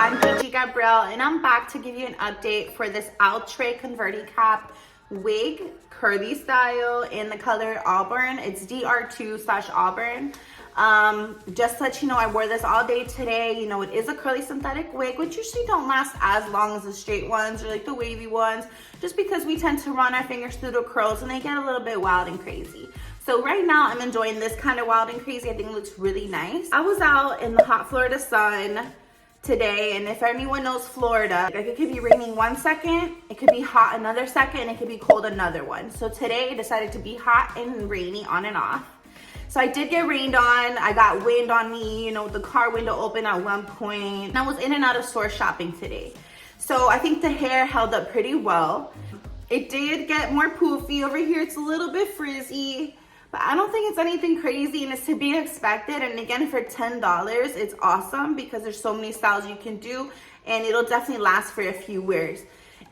I'm Gigi Gabrielle and I'm back to give you an update for this Outre Converti cap wig, curly style in the color Auburn. It's DR2/Auburn. Just to let you know, I wore this all day today. You know, it is a curly synthetic wig, which usually don't last as long as the straight ones or like the wavy ones, just because we tend to run our fingers through the curls and they get a little bit wild and crazy. So right now I'm enjoying this kind of wild and crazy. I think it looks really nice. I was out in the hot Florida sun today, and if anyone knows Florida, like it could be raining 1 second, it could be hot another second, it could be cold another one. So today I decided to be hot and rainy on and off. So I did get rained on. I got wind on me, you know, the car window open at one point. And I was in and out of store shopping today. So I think the hair held up pretty well. It did get more poofy over here. It's a little bit frizzy, but I don't think it's anything crazy and it's to be expected. And again, for $10, it's awesome because there's so many styles you can do and it'll definitely last for a few wears.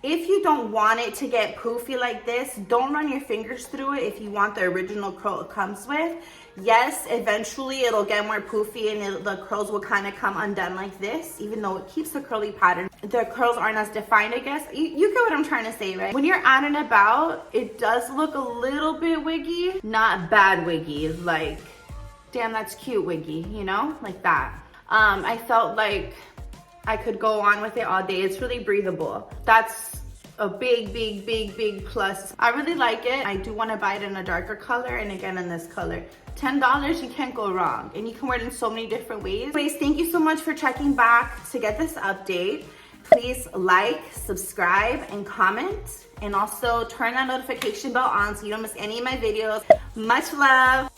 If you don't want it to get poofy like this, don't run your fingers through it if you want the original curl it comes with. Yes, eventually it'll get more poofy and the curls will kind of come undone like this, even though it keeps the curly pattern. The curls aren't as defined, I guess. You get what I'm trying to say, right? When you're out and about, it does look a little bit wiggy. Not bad wiggy, like, damn, that's cute wiggy, you know? Like that. I felt like I could go on with it all day. It's really breathable. That's a big plus. I really like it. I do want to buy it in a darker color and again in this color. $10, you can't go wrong. And you can wear it in so many different ways. Anyways, thank you so much for checking back to get this update. Please like, subscribe, and comment. And also turn that notification bell on so you don't miss any of my videos. Much love.